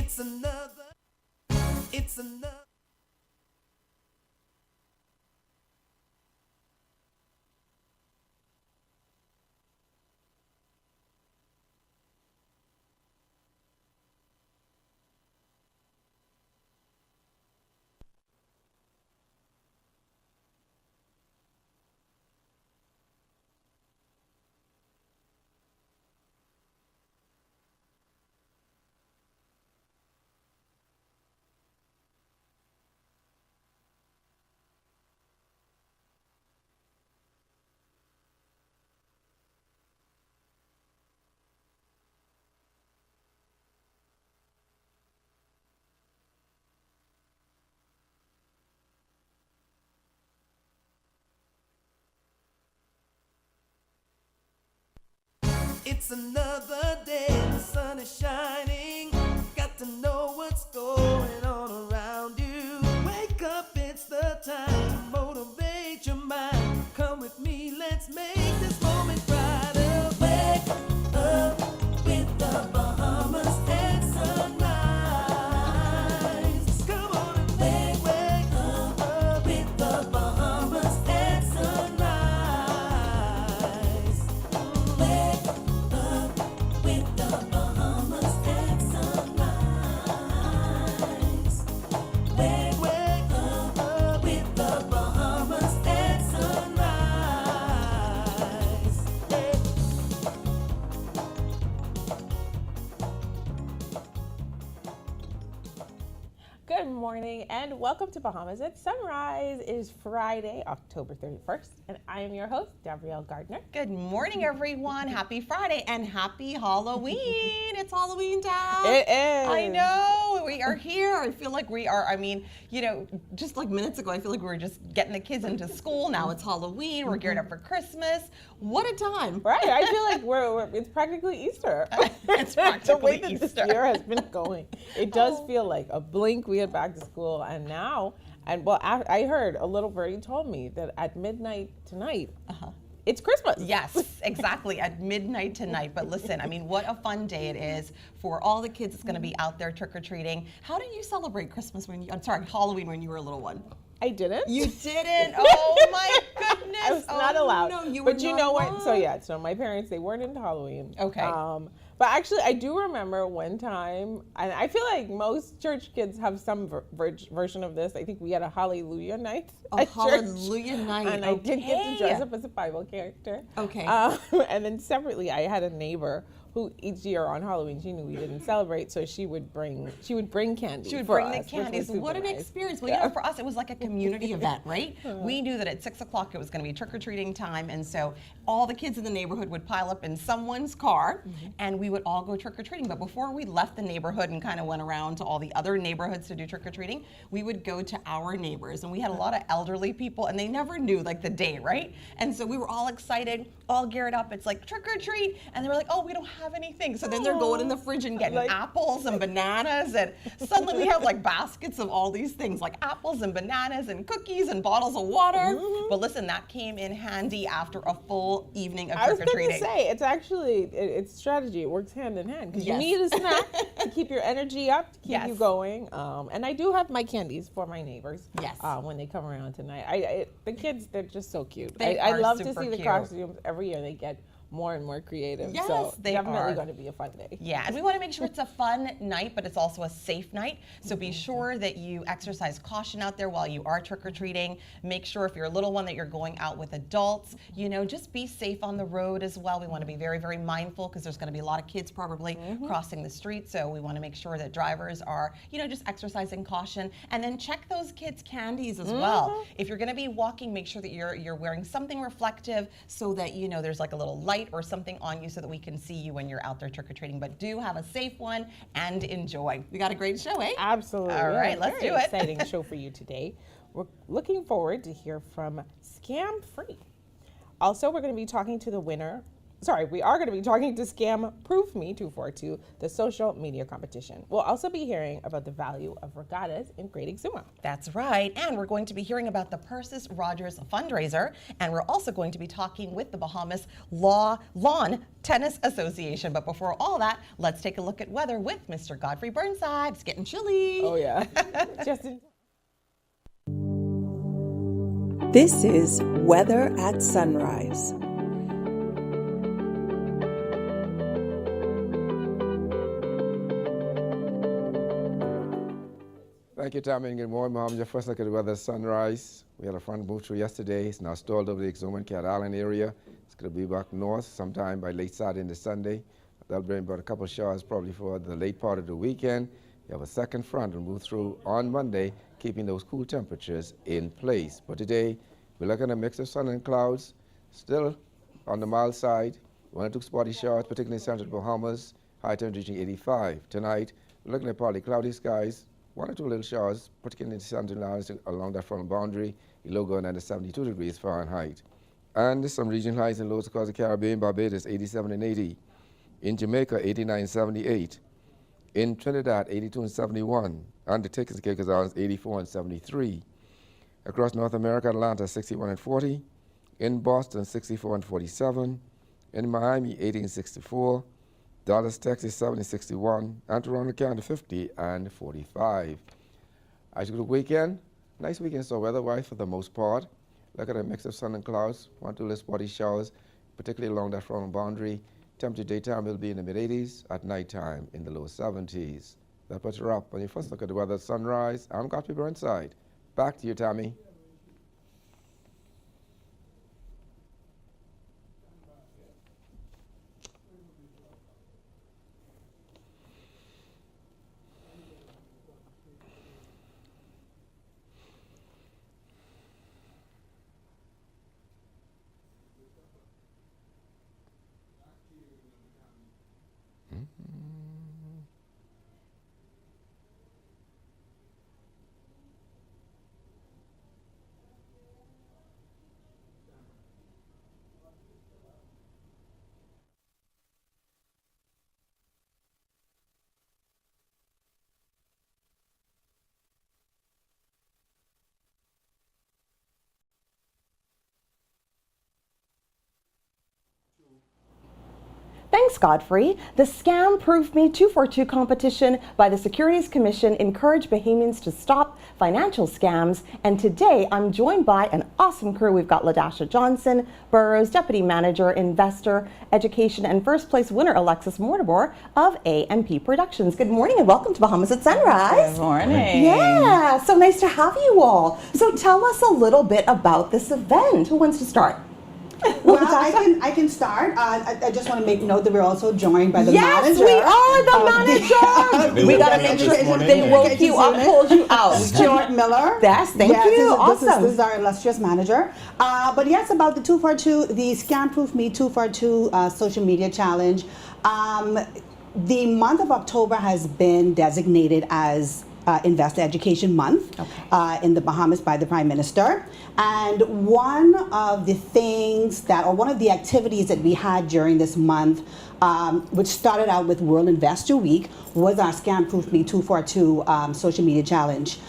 It's another. It's another. It's another day, the sun is shining. Got to know what's going on around you. Wake up, it's the time to motivate your mind. Come with me, let's make this moment brighter. Wake up with the Bahamas at sunrise. Come on and wake up with the Bahamas at sunrise. Wake with the Bahamas at sunrise. Wake up with the Bahamas at sunrise. Hey. Good morning and welcome to Bahamas at Sunrise. It is Friday, October 31st, and I am your host, Gabrielle Gardner. Good morning, everyone. Happy Friday and happy Halloween. It's Halloween time. It is. I know. We are here. I feel like we are, just like minutes ago, I feel like we were just getting the kids into school. Now it's Halloween. We're geared up for Christmas. What a time. Right. I feel like it's practically Easter. It's The way practically that Easter. this year has been going. It does feel like a blink we get back to school, and now, I heard a little birdie told me that at midnight tonight, it's Christmas. Yes, exactly, at midnight tonight. But listen, what a fun day it is for all the kids that's going to be out there trick-or-treating. How did you celebrate Christmas Halloween when you were a little one? I didn't. You didn't? Oh my goodness. I was not allowed. No, you were but you not know what? allowed. So my parents, they weren't into Halloween. Okay. But actually, I do remember one time, and I feel like most church kids have some version of this. I think we had a Hallelujah night A at church. Hallelujah night. And I did get to Okay. dress up as a Bible character. Okay. And then separately, I had a neighbor who each year on Halloween, she knew we didn't celebrate, so she would bring candy. She would for bring us, the which candies. was What an super nice. experience. Well, for us, it was like a community event, right? We knew that at 6 o'clock it was going to be trick-or-treating time, and so all the kids in the neighborhood would pile up in someone's car, and we would all go trick-or-treating. But before we left the neighborhood and kind of went around to all the other neighborhoods to do trick-or-treating, we would go to our neighbors, and we had a lot of elderly people, and they never knew like the day, right? And so we were all excited, all geared up. It's like trick-or-treat, and they were like, oh, we don't have anything. So then they're going in the fridge and getting apples and bananas, and suddenly we have like baskets of all these things, like apples and bananas and cookies and bottles of water. But listen, that came in handy after a full evening of I was going trick-or-treating. to say, it's actually, it's strategy. It works hand in hand because you Yes. need a snack to keep your energy up, to keep Yes. you going. And I do have my candies for my neighbors. Yes. When they come around tonight. The kids, they're just so cute. They I are love to super see the cute. costumes every year. They get more and more creative. Yes, so they definitely are. going to be a fun day. Yeah, and we want to make sure it's a fun night, but it's also a safe night. So be sure that you exercise caution out there while you are trick-or-treating. Make sure if you're a little one that you're going out with adults. Just be safe on the road as well. We want to be very, very mindful because there's going to be a lot of kids probably crossing the street. So we want to make sure that drivers are, just exercising caution. And then check those kids' candies as well. If you're going to be walking, make sure that you're wearing something reflective so that, there's like a little light or something on you so that we can see you when you're out there trick-or-treating. But do have a safe one and enjoy. We got a great show, eh? Absolutely. All right, let's Very do it. Exciting show for you today. We're looking forward to hear from Scam Free. Also, we're going to be talking to the winner we are going to be talking to Scam Proof Me 242, the social media competition. We'll also be hearing about the value of regattas in grading sumo. That's right. And we're going to be hearing about the Persis Rogers fundraiser. And we're also going to be talking with the Bahamas Lawn Tennis Association. But before all that, let's take a look at weather with Mr. Godfrey Burnside. It's getting chilly. Oh, yeah. Justin. This is Weather at Sunrise. Thank you, Tammy, and good morning, Mom. Your first look at the weather sunrise. We had a front move through yesterday. It's now stalled over the Exuma and Cat Island area. It's going to be back north sometime by late Saturday into Sunday. That'll bring about a couple of showers probably for the late part of the weekend. You have a second front will move through on Monday, keeping those cool temperatures in place. But today, we're looking at a mix of sun and clouds, still on the mild side. 1 or 2 spotty showers, particularly in central Bahamas, high temperature reaching 85. Tonight, we're looking at partly cloudy skies, 1 or 2 little showers, particularly in central islands along that frontal boundary, the low going under 72 degrees Fahrenheit. And some regional highs and lows across the Caribbean, Barbados 87 and 80. In Jamaica, 89 and 78. In Trinidad, 82 and 71. And the Turks and Caicos Islands, 84 and 73. Across North America, Atlanta, 61 and 40. In Boston, 64 and 47. In Miami, 80 and 64. Dallas, Texas, 70 and 61. And Toronto, Canada, 50 and 45. As you go to the weekend, nice weekend so weather-wise for the most part. Look at a mix of sun and clouds, 1 to 2 spotty showers, particularly along that frontal boundary. Temperature daytime will be in the mid-80s, at nighttime in the low 70s. That puts her up on your first look at the weather at sunrise. I'm Godfrey Burnside. Back to you, Tammy. Thanks, Godfrey. The Scam Proof Me 242 competition by the Securities Commission encouraged Bahamians to stop financial scams. And today I'm joined by an awesome crew. We've got LaDasha Johnson, Burroughs, Deputy Manager, Investor, Education, and first place winner Alexis Mortimer of A&P Productions. Good morning and welcome to Bahamas at Sunrise. Good morning. Yeah, so nice to have you all. So tell us a little bit about this event. Who wants to start? Well, I can start. I just want to make note that we're also joined by the manager. Yes, we are the manager. We got to make sure they woke you up, pulled you out. Stuart Miller. Yes, thank you. Awesome. This is our illustrious manager. But yes, about the 242, the Scam Proof Me 242 social media challenge. The month of October has been designated as Investor Education Month in the Bahamas by the Prime Minister. And one of the things that, or one of the activities that we had during this month, which started out with World Investor Week, was our Scam Proof Me 242 social media challenge.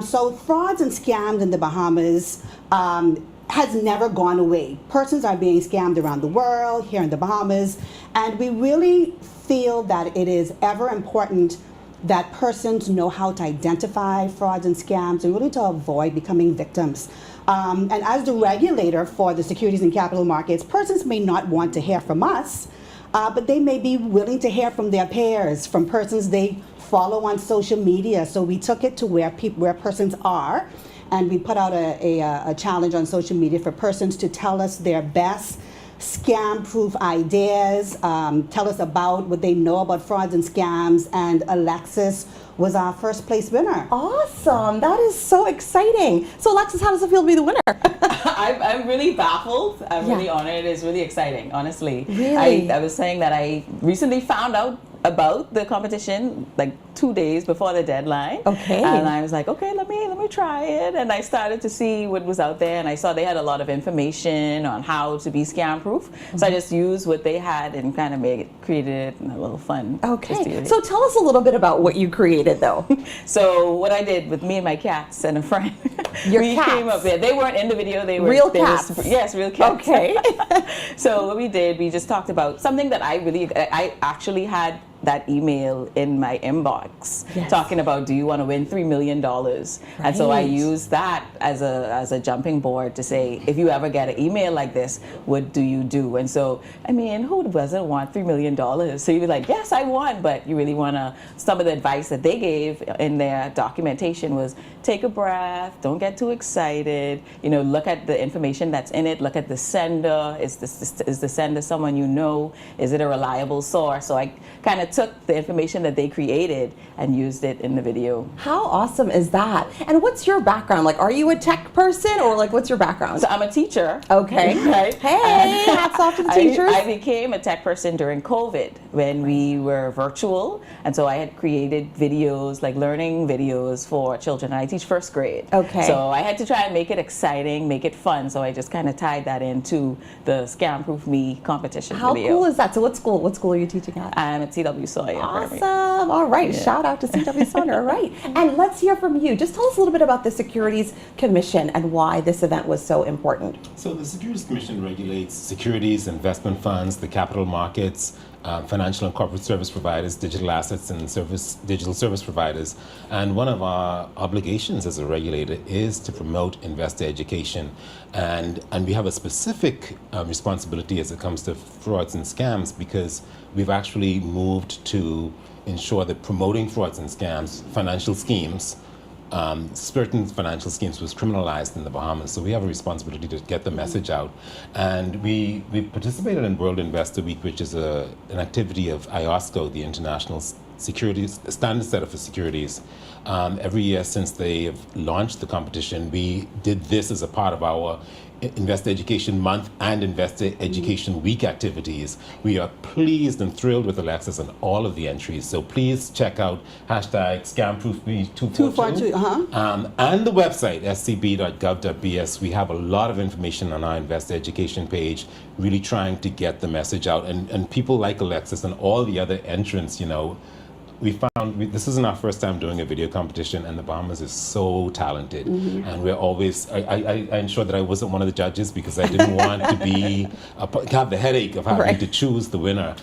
So frauds and scams in the Bahamas has never gone away. Persons are being scammed around the world, here in the Bahamas, and we really feel that it is ever important that persons know how to identify frauds and scams and really to avoid becoming victims. And as the regulator for the securities and capital markets, persons may not want to hear from us, but they may be willing to hear from their peers, from persons they follow on social media. So we took it to where persons are, and we put out a challenge on social media for persons to tell us their best scam-proof ideas, tell us about what they know about frauds and scams, and Alexis was our first place winner. Awesome. That is so exciting. So Alexis, how does it feel to be the winner? I'm really baffled. I'm Yeah. really honored. It's really exciting, honestly. Really? I was saying that I recently found out about the competition like 2 days before the deadline. Okay. And I was like, okay, let me try it. And I started to see what was out there, and I saw they had a lot of information on how to be scam proof. So I just used what they had and kind of created it a little fun. Okay. just to- So tell us a little bit about what you created though. So what I did with me and my cats and a friend, Your we came cats? up there. They weren't in the video. They were Real they were cats? yes, real cats. Okay. So what we did, we just talked about something that I actually had that email in my inbox Yes. talking about, do you want to win $3 million? And so I Right. used that as a jumping board to say, if you ever get an email like this, what do you do? And so, I mean, who doesn't want $3 million? So you'd be like, yes, I want, but you really want to, some of the advice that they gave in their documentation was, take a breath, don't get too excited, look at the information that's in it, look at the sender, is the sender someone you know, is it a reliable source? So I kind of took the information that they created and used it in the video. How awesome is that? And what's your background? Like, are you a tech person or like, what's your background? So I'm a teacher. Okay. Right? Hey, hats off to the teachers. I became a tech person during COVID when we were virtual. And so I had created videos, like learning videos for children. I teach first grade. Okay. So I had to try and make it exciting, make it fun. So I just kind of tied that into the Scam Proof Me competition How video. cool is that? So what school are you teaching at? I'm at CW Sawyer. Awesome. All right. Shout out to CW Sawyer. All right. And let's hear from you. Just tell us a little bit about the Securities Commission and why this event was so important. So the Securities Commission regulates securities, investment funds, the capital markets, financial and corporate service providers, digital assets and digital service providers. And one of our obligations as a regulator is to promote investor education. And we have a specific responsibility as it comes to frauds and scams, because we've actually moved to ensure that promoting frauds and scams, financial schemes, certain financial schemes was criminalized in the Bahamas. So we have a responsibility to get the message out. And we participated in World Investor Week, which is an activity of IOSCO, the International Securities Standard Setter for Securities. Every year since they have launched the competition, we did this as a part of our Investor Education Month and Investor Education Week activities. We are pleased and thrilled with Alexis and all of the entries. So please check out hashtag ScamProofMe242 and the website scb.gov.bs. We have a lot of information on our Investor Education page, really trying to get the message out. And people like Alexis and all the other entrants, we found this isn't our first time doing a video competition, and the Bahamas is so talented. And we're always, I ensured that I wasn't one of the judges because I didn't want to be, have the headache of having to choose the winner.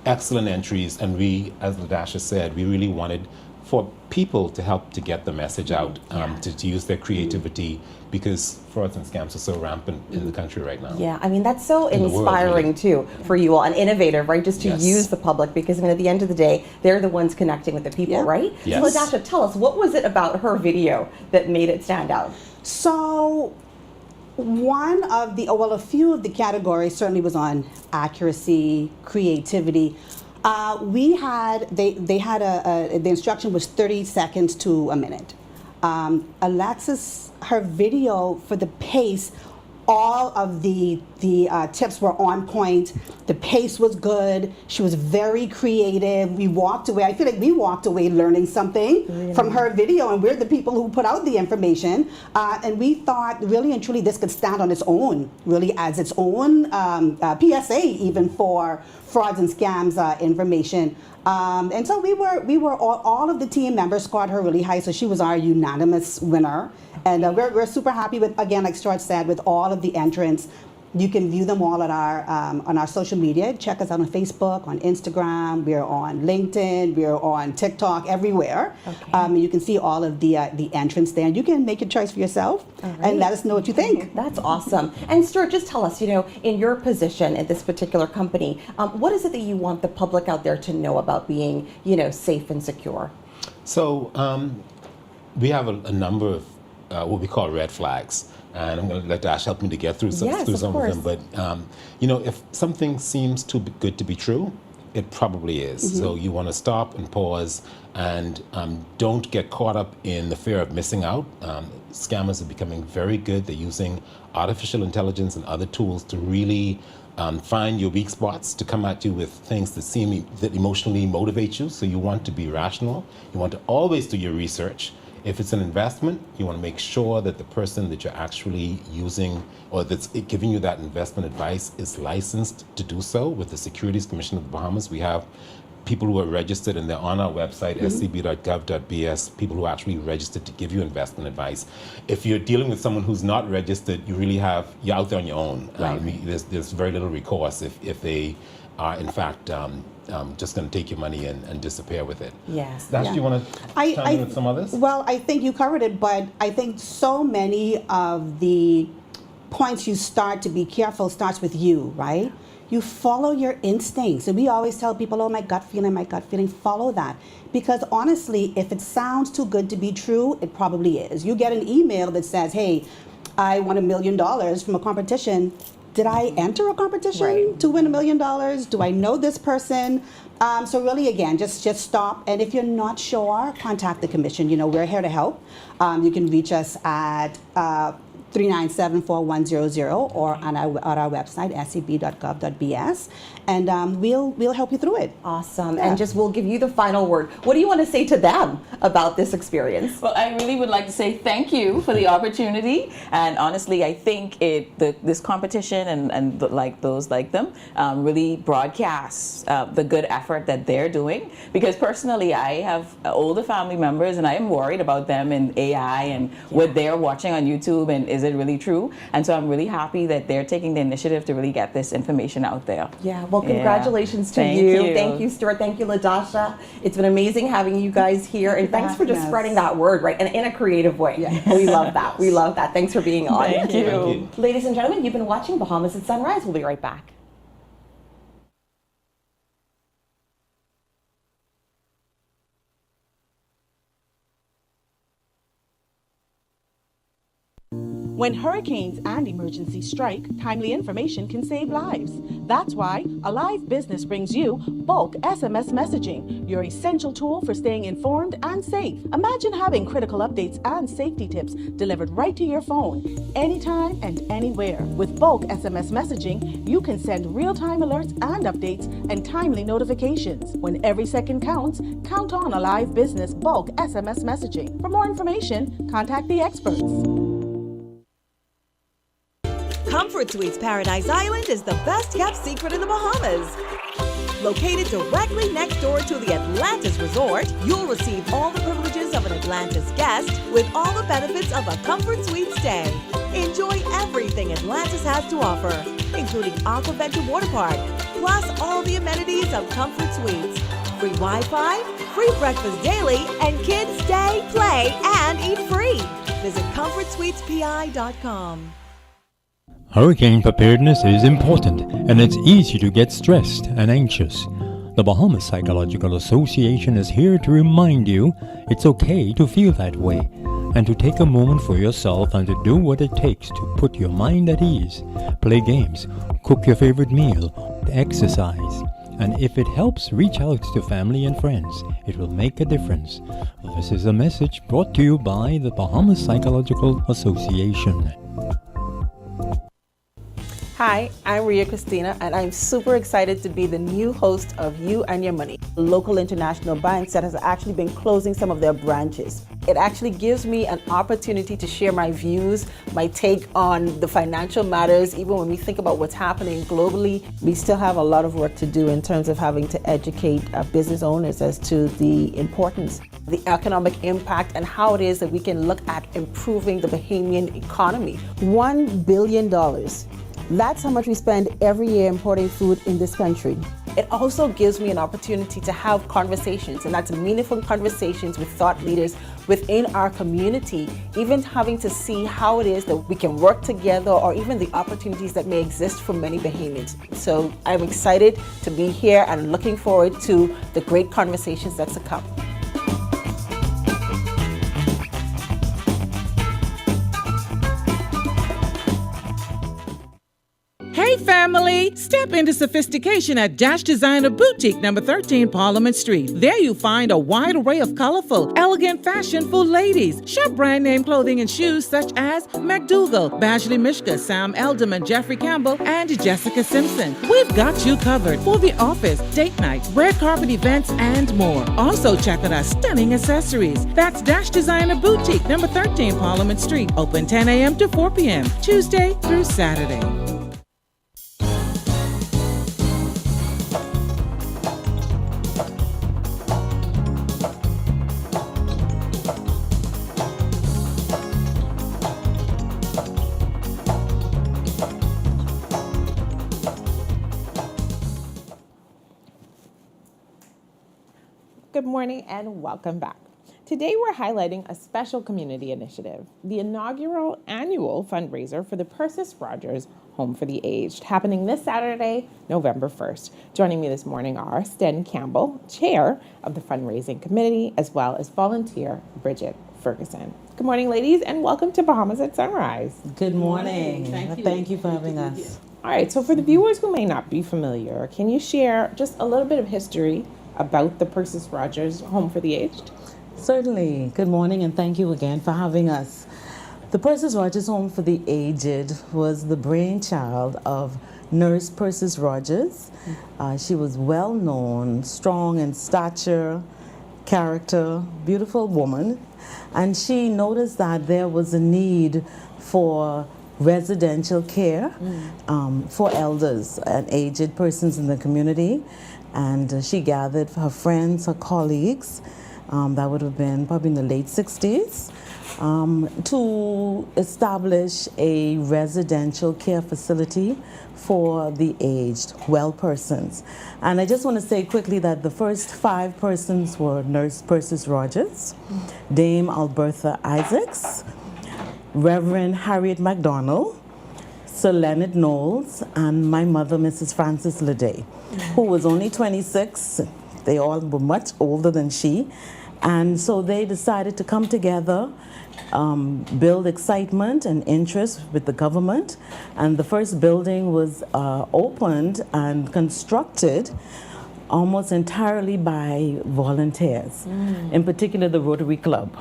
Excellent entries, and we, as LaDasha said, we really wanted for people to help to get the message out, to use their creativity, because frauds and scams are so rampant in the country right now. Yeah, I mean, that's so In the world, inspiring really. too for you all, and innovative, right? Just to Yes. use the public, because I mean, at the end of the day, they're the ones connecting with the people, Yeah. right? Yes. So LaDasha, tell us, what was it about her video that made it stand out? So a few of the categories certainly was on accuracy, creativity. The instruction was 30 seconds to a minute. Alexis, her video for the pace, all of the tips were on point. The pace was good. She was very creative. We walked away. I feel like we walked away learning something from her video, and we're the people who put out the information. And we thought, really and truly, this could stand on its own, really as its own PSA, even for frauds and scams information. And so we were all of the team members scored her really high, so she was our unanimous winner. And we're super happy with, again, like Stuart said, with all of the entrants. You can view them all at on our social media. Check us out on Facebook, on Instagram. We're on LinkedIn. We're on TikTok, everywhere. You can see all of the entrants there, and you can make your choice for yourself and let us know what you think. That's awesome. And Stuart, just tell us, in your position at this particular company, what is it that you want the public out there to know about being, safe and secure? So we have a number of what we call red flags. And I'm going to let Dash help me to get through some of them. But, if something seems too good to be true, it probably is. So you want to stop and pause and don't get caught up in the fear of missing out. Scammers are becoming very good. They're using artificial intelligence and other tools to really find your weak spots, to come at you with things that emotionally motivate you. So you want to be rational. You want to always do your research. If it's an investment, you want to make sure that the person that you're actually using or that's giving you that investment advice is licensed to do so with the Securities Commission of the Bahamas. We have people who are registered and they're on our website, scb.gov.bs, people who are actually registered to give you investment advice. If you're dealing with someone who's not registered, you're out there on your own. There's very little recourse if they are in fact just going to take your money and disappear with it. Yes. Dash, do you want to chime in with some others? Well, I think you covered it, but I think so many of the points you start to be careful starts with you, right? You follow your instincts. And we always tell people, oh, my gut feeling, follow that. Because honestly, if it sounds too good to be true, it probably is. You get an email that says, hey, I won $1 million from a competition. Did I enter a competition to win $1 million? Do I know this person? So really, again, just stop. And if you're not sure, contact the commission. You know, we're here to help. You can reach us at 397-4100 or on our website, scb.gov.bs, and we'll help you through it. Awesome. And we'll give you the final word. What do you want to say to them about this experience? Well, I really would like to say thank you for the opportunity. And honestly, I think this competition and those like them really broadcasts the good effort that they're doing. Because personally, I have older family members and I am worried about them and AI and what they're watching on YouTube and is it really true? And so I'm really happy that they're taking the initiative to really get this information out there. Yeah, well, congratulations to you. Thank you, Stuart. Thank you, LaDasha. It's been amazing having you guys here. And thanks for just spreading that word, right? And in a creative way. Yes. We love that. We love that. Thanks for being on. Thank you. Ladies and gentlemen, you've been watching Bahamas at Sunrise. We'll be right back. When hurricanes and emergencies strike, timely information can save lives. That's why Alive Business brings you bulk SMS messaging, your essential tool for staying informed and safe. Imagine having critical updates and safety tips delivered right to your phone, anytime and anywhere. With bulk SMS messaging, you can send real-time alerts and updates and timely notifications. When every second counts, count on Alive Business bulk SMS messaging. For more information, contact the experts. Comfort Suites Paradise Island is the best-kept secret in the Bahamas. Located directly next door to the Atlantis Resort, you'll receive all the privileges of an Atlantis guest with all the benefits of a Comfort Suite stay. Enjoy everything Atlantis has to offer, including Aquaventure Water Park, plus all the amenities of Comfort Suites. Free Wi-Fi, free breakfast daily, and kids stay, play, and eat free. Visit ComfortSuitesPI.com. Hurricane preparedness is important, and it's easy to get stressed and anxious. The Bahamas Psychological Association is here to remind you it's okay to feel that way, and to take a moment for yourself and to do what it takes to put your mind at ease. Play games, cook your favorite meal, exercise. And if it helps, reach out to family and friends. It will make a difference. This is a message brought to you by the Bahamas Psychological Association. Hi, I'm Ria Christina, and I'm super excited to be the new host of You and Your Money. Local international banks that has actually been closing some of their branches. It actually gives me an opportunity to share my views, my take on the financial matters. Even when we think about what's happening globally, we still have a lot of work to do in terms of having to educate business owners as to the importance, the economic impact, and how it is that we can look at improving the Bahamian economy. $1 billion. That's how much we spend every year importing food in this country. It also gives me an opportunity to have conversations, and that's meaningful conversations with thought leaders within our community, even having to see how it is that we can work together or even the opportunities that may exist for many Bahamians. So I'm excited to be here and looking forward to the great conversations that's to come. Hey family, Step into sophistication at Dash Designer Boutique, number 13 Parliament Street. There you find a wide array of colorful, elegant fashion for ladies. Shop brand name clothing and shoes such as McDougal, Badgley Mishka, Sam Elderman, Jeffrey Campbell, and Jessica Simpson. We've got you covered for the office, date night, red carpet events, and more. Also check out our stunning accessories. That's Dash Designer Boutique, number 13 Parliament Street. Open 10 a.m. to 4 p.m., Tuesday through Saturday. Good morning and welcome back. Today we're highlighting a special community initiative, the inaugural annual fundraiser for the Persis Rogers Home for the Aged, happening this Saturday, November 1st. Joining me this morning are Sten Campbell, chair of the fundraising committee, as well as volunteer Bridget Ferguson. Good morning, ladies, and welcome to Bahamas at Sunrise. Good morning. Thank you for having us. All right, so for the viewers who may not be familiar, can you share just a little bit of history about the Persis Rogers Home for the Aged? Certainly. Good morning, and thank you again for having us. The Persis Rogers Home for the Aged was the brainchild of Nurse Persis Rogers. She was well known, strong in stature, character, beautiful woman, and she noticed that there was a need for residential care for elders and aged persons in the community. And she gathered her friends, her colleagues, that would have been probably in the late 60s, to establish a residential care facility for the aged, well persons. And I just want to say quickly that the first 5 persons were Nurse Persis Rogers, Dame Albertha Isaacs, Reverend Harriet MacDonald, Sir Leonard Knowles, and my mother, Mrs. Frances Leday, who was only 26. They all were much older than she. And so they decided to come together, build excitement and interest with the government. And the first building was opened and constructed almost entirely by volunteers, in particular the Rotary Club.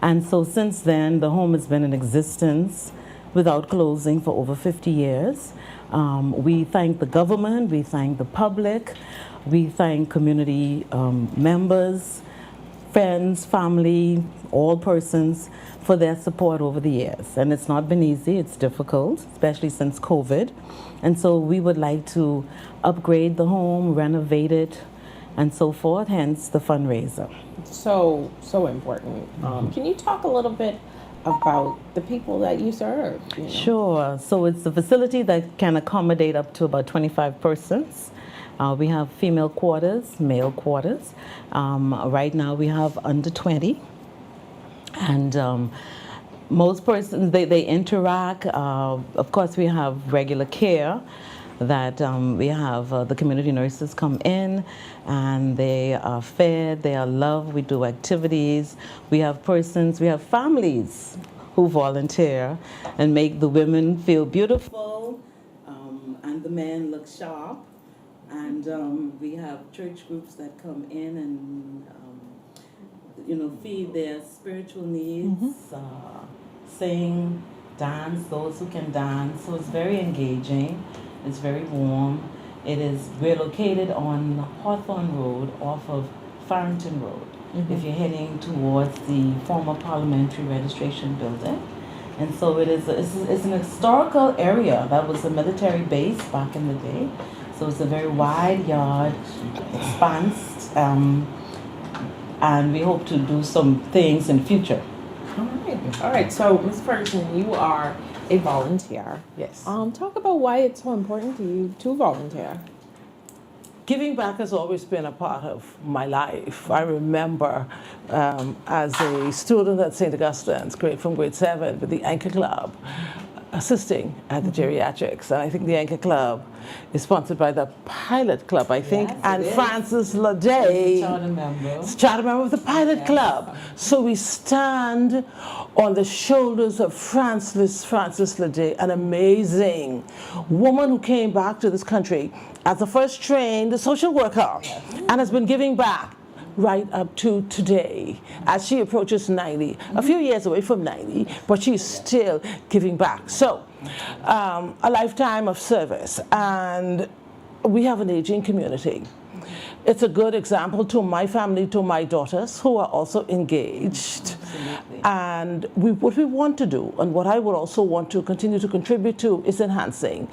And so since then, the home has been in existence without closing for over 50 years. We thank the government, we thank the public, we thank community members, friends, family, all persons for their support over the years. And it's not been easy, it's difficult, especially since COVID. And so we would like to upgrade the home, renovate it, and so forth, hence the fundraiser. So important. Can you talk a little bit about the people that you serve? You know? Sure. So it's a facility that can accommodate up to about 25 persons. We have female quarters, male quarters. Right now we have under 20. And most persons, they interact. Of course, we have regular care that we have the community nurses come in and they are fed, they are loved, we do activities. We have persons, we have families who volunteer and make the women feel beautiful and the men look sharp. And we have church groups that come in and feed their spiritual needs, sing, dance, those who can dance. So it's very engaging. It's very warm. We're located on Hawthorne Road off of Farrington Road. If you're heading towards the former Parliamentary Registration Building. And so it's an historical area that was a military base back in the day. So it's a very wide yard, expanse, and we hope to do some things in the future. All right. So, Ms. Ferguson, you are a volunteer. Yes. Talk about why it's so important to you to volunteer. Giving back has always been a part of my life. I remember as a student at St. Augustine's, from grade 7 with the Anchor Club, assisting at the geriatrics. And I think the Anchor Club is sponsored by the Pilot Club, I think, and Francis Leday, charter member of the Pilot Club. So we stand on the shoulders of Francis Leday, an amazing woman who came back to this country as the first trained social worker and has been giving back right up to today as she approaches 90, a few years away from 90, but she's still giving back. So a lifetime of service, and we have an aging community. It's a good example to my family, to my daughters who are also engaged. And what we want to do, and what I would also want to continue to contribute to, is enhancing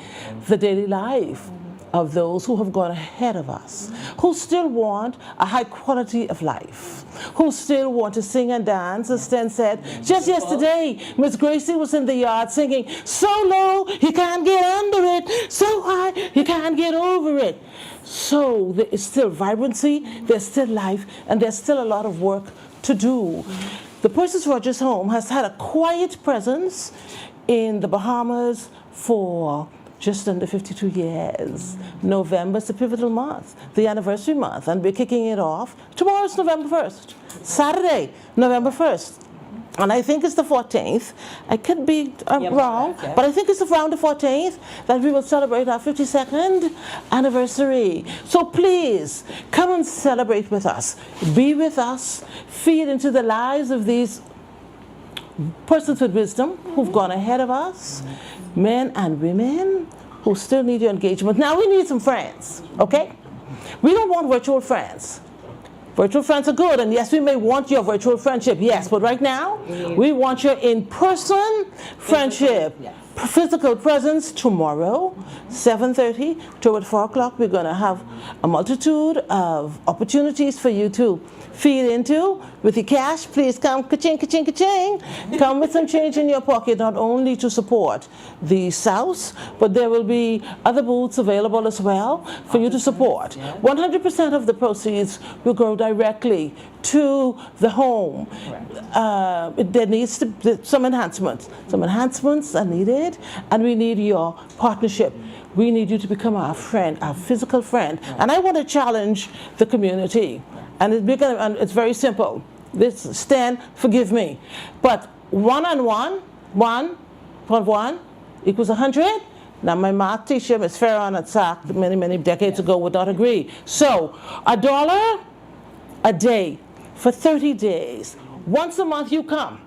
the daily life of those who have gone ahead of us, who still want a high quality of life, who still want to sing and dance. As Sten said, just yesterday, Miss Gracie was in the yard singing, so low, you can't get under it, so high, you can't get over it. So there is still vibrancy, there's still life, and there's still a lot of work to do. The Persis Rogers Home has had a quiet presence in the Bahamas for just under 52 years. November's the pivotal month, the anniversary month, and we're kicking it off. Tomorrow's November 1st, Saturday, November 1st. And I think it's the 14th. I could be wrong, but I think it's around the 14th that we will celebrate our 52nd anniversary. So please, come and celebrate with us. Be with us. Feed into the lives of these persons with wisdom who've gone ahead of us, men and women who still need your engagement. Now we need some friends, okay? We don't want virtual friends. Virtual friends are good, and yes, we may want your virtual friendship, yes, but right now, we want your in-person friendship. Physical presence tomorrow, 7:30 to 4 o'clock. We're going to have a multitude of opportunities for you to feed into with your cash. Please come, ka-ching, ka-ching, ka-ching. Come with some change in your pocket, not only to support the South, but there will be other booths available as well for you to support. 100% of the proceeds will go directly to the home. There needs to be some enhancements. Some enhancements are needed, and we need your partnership. We need you to become our friend, our physical friend. And I want to challenge the community. And it's very simple. Stan, forgive me. But one-on-one, one equals 100. Now, my math teacher, Ms. Farron at SAC, many decades ago, would not agree. So, $1 a day for 30 days. Once a month you come.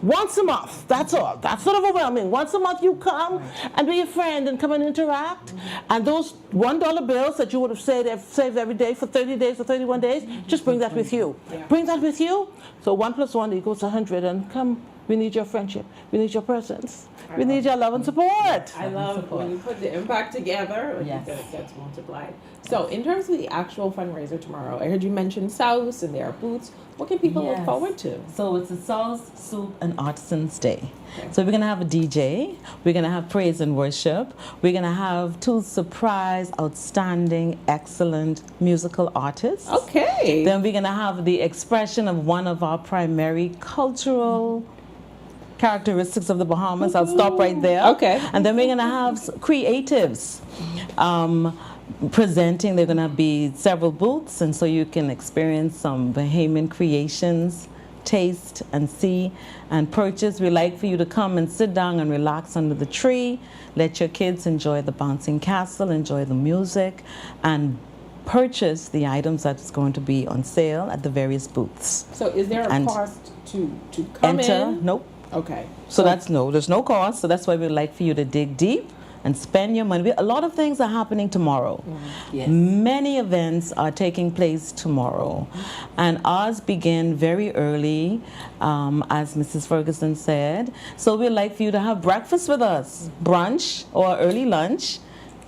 Once a month, that's all. That's not overwhelming. Once a month you come and be a friend and come and interact. And those $1 bills that you would have saved every day for 30 days or 31 days, just bring that with you. Bring that with you. So 1 + 1 = 100. And come, we need your friendship. We need your presence. We need your love and support. I love when you put the impact together, it gets multiplied. So in terms of the actual fundraiser tomorrow, I heard you mention South and there are booths. What can people look forward to? So it's a Sauce, Soup, and Artisans Day. So we're going to have a DJ. We're going to have praise and worship. We're going to have 2 surprise, outstanding, excellent musical artists. Okay. Then we're going to have the expression of one of our primary cultural characteristics of the Bahamas. I'll stop right there. Okay. And then we're going to have creatives presenting. There are going to be several booths, and so you can experience some Bahamian creations, taste and see and purchase. We like for you to come and sit down and relax under the tree. Let your kids enjoy the bouncing castle, enjoy the music, and purchase the items that's going to be on sale at the various booths. So is there a cost to come in? Nope. Okay. So there's no cost. So that's why we'd like for you to dig deep and spend your money. A lot of things are happening tomorrow. Yes. Many events are taking place tomorrow. And ours begin very early, as Mrs. Ferguson said. So we'd like for you to have breakfast with us, brunch or early lunch.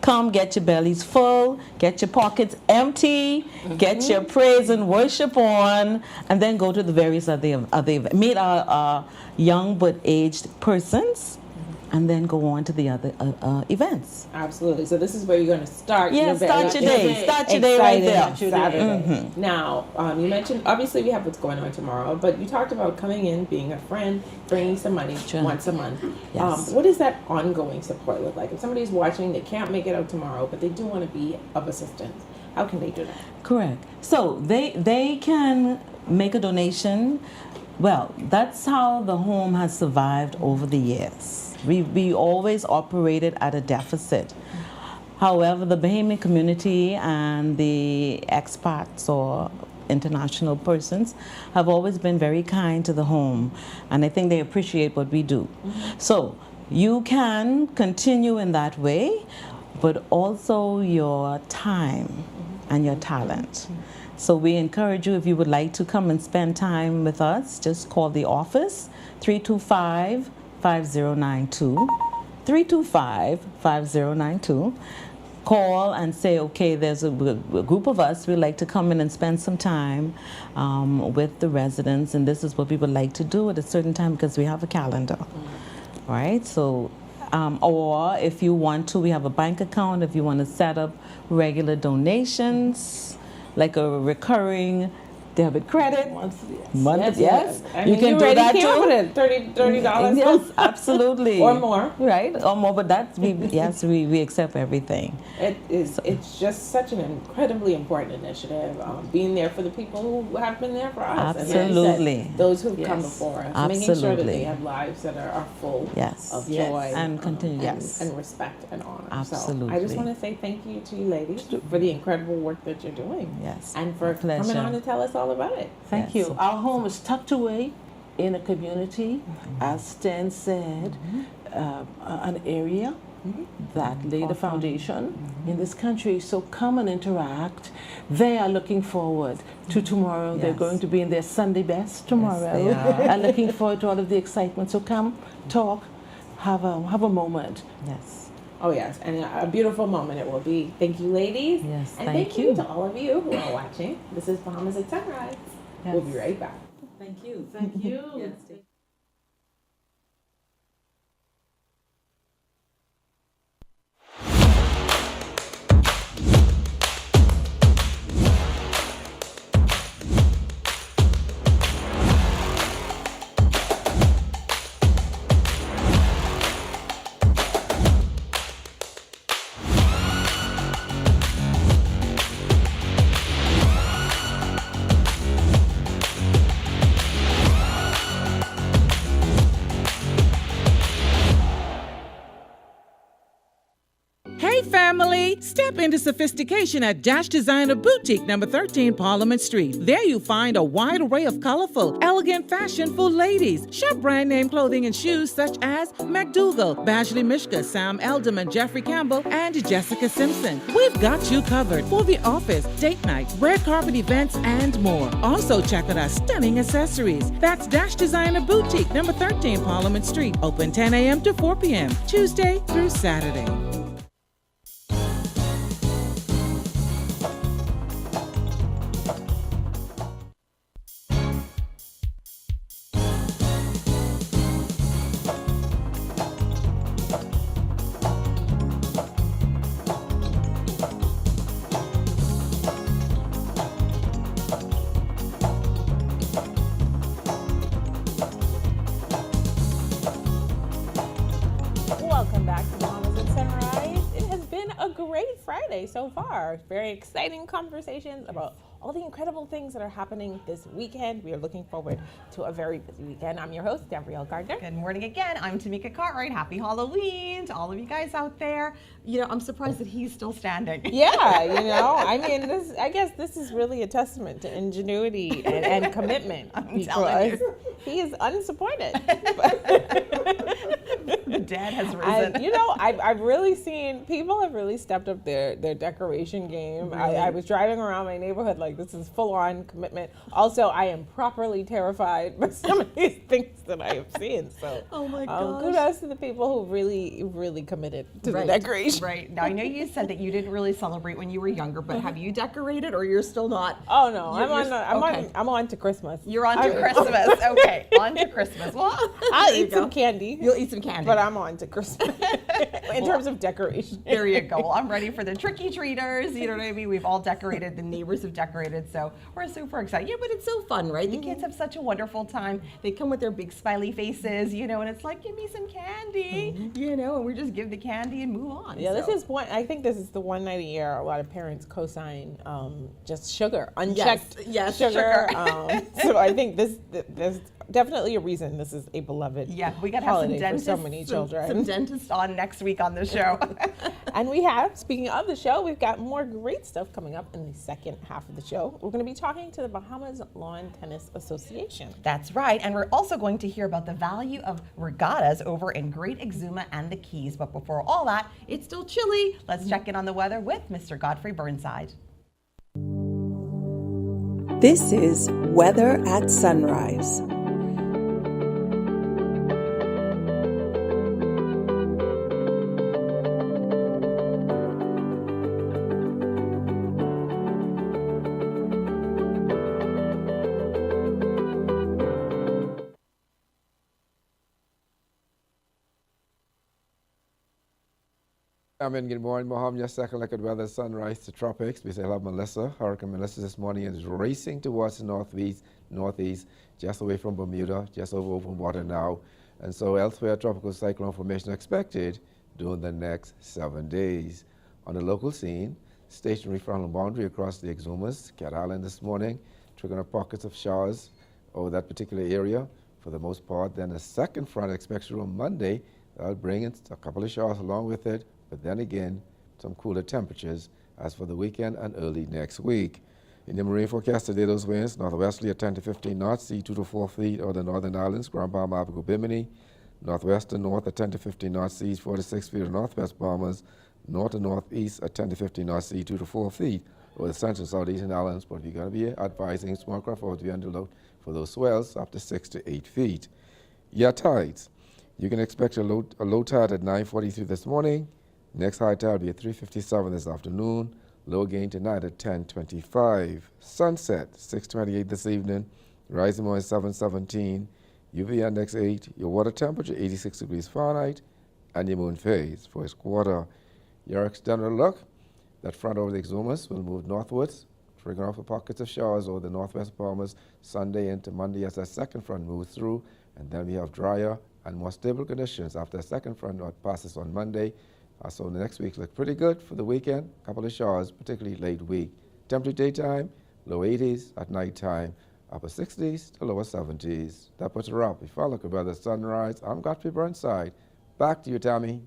Come, get your bellies full, get your pockets empty, get your praise and worship on, and then go to the various other events. Meet our young but aged persons and then go on to the other events. Absolutely. So this is where you're going to start. Yeah, start your day. Start your day right there. Saturday. Now, you mentioned, obviously we have what's going on tomorrow, but you talked about coming in, being a friend, bringing some money once a month. Yes. What does that ongoing support look like? If somebody's watching, they can't make it out tomorrow, but they do want to be of assistance, how can they do that? Correct. So they can make a donation. Well, that's how the home has survived over the years. We always operated at a deficit. However, the Bahamian community and the expats or international persons have always been very kind to the home, and I think they appreciate what we do. So you can continue in that way, but also your time and your talent. So we encourage you, if you would like to come and spend time with us, just call the office, 325-5092, 325-5092. Call and say, okay, there's a group of us, we'd like to come in and spend some time with the residents, and this is what we would like to do at a certain time because we have a calendar, right? So, or if you want to, we have a bank account if you want to set up regular donations, like a recurring debit credit. Monthly, yes. I You mean, can do that too. $30. Yes, absolutely. Or more. Right, or more, but that's, we accept everything. It's just such an incredibly important initiative, being there for the people who have been there for us. Absolutely. And those who've come before us. Making sure that they have lives that are full of joy and continue, and respect and honor. Absolutely. So I just want to say thank you to you ladies for the incredible work that you're doing. Yes. And for coming on to tell us all about it. Thank you. Our home is tucked away in a community, as Stan said, an area that laid a foundation in this country. So come and interact. They are looking forward to tomorrow. They're going to be in their Sunday best tomorrow. Yes, they are. And looking forward to all of the excitement. So come, talk, have a moment. Yes. Oh yes, and a beautiful moment it will be. Thank you, ladies. Yes, and thank you to all of you who are watching. This is Bahamas at Sunrise. We'll be right back. Thank you. Thank you. Yes. Family, step into sophistication at Dash Designer Boutique, number 13 Parliament Street. There you find a wide array of colorful, elegant fashion for ladies. Shop brand name clothing and shoes such as McDougall, Bashley Mishka, Sam Elderman, Jeffrey Campbell, and Jessica Simpson. We've got you covered for the office, date night, red carpet events, and more. Also check out our stunning accessories. That's Dash Designer Boutique, number 13 Parliament Street. Open 10 a.m. to 4 p.m., Tuesday through Saturday. Welcome back to Bahamas at Sunrise. It has been a great Friday so far. Very exciting conversations about all the incredible things that are happening this weekend. We are looking forward to a very busy weekend. I'm your host, Gabrielle Gardner. Good morning again. I'm Tamika Cartwright. Happy Halloween to all of you guys out there. You know, I'm surprised that he's still standing. Yeah, you know, I mean, I guess this is really a testament to ingenuity and commitment. I'm telling you. He is unsupported. The dead has risen. And, you know, I've really seen people have really stepped up their decoration game. Really? I was driving around my neighborhood like this is full on commitment. Also, I am properly terrified by some of these things that I have seen. So, oh my gosh. Kudos to the people who really committed to the decoration. Right. Now I know you said that you didn't really celebrate when you were younger, but have you decorated or you're still not? Oh no, I'm on to Christmas. You're on to Christmas. Okay, on to Christmas. Well, I'll eat some candy. You'll eat some candy. But I'm on to Christmas in terms of decoration. There you go. Well, I'm ready for the tricky-treaters. You know what I mean? We've all decorated. The neighbors have decorated. So we're super excited. Yeah, but it's so fun, right? The kids have such a wonderful time. They come with their big smiley faces, you know, and it's like, give me some candy, you know, and we just give the candy and move on. Yeah, so. this is one. I think this is the one night a year a lot of parents co-sign just sugar, unchecked sugar. So I think there's definitely a reason this is a beloved we got to have some holiday dentists, for so many children. Some dentists on next week on the show. And we have, speaking of the show, we've got more great stuff coming up in the second half of the show. We're going to be talking to the Bahamas Lawn Tennis Association. That's right, and we're also going to hear about the value of regattas over in Great Exuma and the Keys. But before all that, it's still chilly. Let's check in on the weather with Mr. Godfrey Burnside. This is Weather at Sunrise. Good morning, Mohammed. Your second look at weather, sunrise to tropics. We still have Melissa. Hurricane Melissa this morning is racing towards the northeast, just away from Bermuda, just over open water now. And so elsewhere, tropical cyclone formation expected during the next 7 days. On the local scene, stationary frontal boundary across the Exumas, Cat Island this morning, triggering up pockets of showers over that particular area for the most part. Then a second front expected on Monday. That'll bring in a couple of showers along with it. But then again, some cooler temperatures as for the weekend and early next week. In the marine forecast today, those winds northwesterly at 10 to 15 knots, sea 2 to 4 feet over the northern islands, Grand Bahama, Abaco, Bimini. Northwest and north at 10 to 15 knots, seas 4 to 6 feet over northwest Bahamas. North and northeast at 10 to 15 knots, sea 2 to 4 feet over the central and southeastern islands. But you're going to be advising small craft to be on the lookout for those swells up to 6 to 8 feet. Your tides. You can expect a low tide at 9:43 this morning. Next high tide will be at 3:57 this afternoon. Low gain tonight at 10:25. Sunset 6:28 this evening. Rising moon 7:17. UV index 8. Your water temperature 86 degrees Fahrenheit. And your moon phase first quarter. Your external look. That front over the Exumas will move northwards, triggering off the pockets of showers over the northwest Bahamas Sunday into Monday as that second front moves through. And then we have drier and more stable conditions after the second front passes on Monday. So the next week looks pretty good for the weekend. A couple of showers, particularly late week. Temperature daytime, low 80s. At nighttime, upper 60s to lower 70s. That puts a wrap. Before I look about the sunrise, I'm Godfrey Burnside. Back to you, Tammy.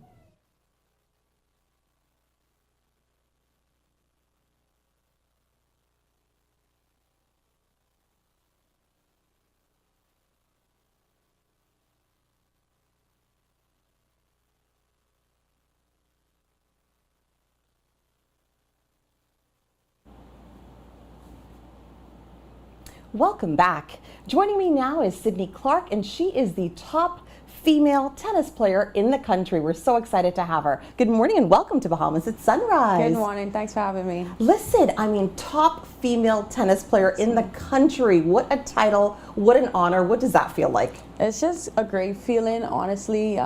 Welcome back. Joining me now is Sydney Clark, and she is the top female tennis player in the country. We're so excited to have her. Good morning and welcome to Bahamas at Sunrise. Good morning. Thanks for having me. Listen, I mean, top female tennis player in the country. What a title, what an honor. What does that feel like? It's just a great feeling, honestly.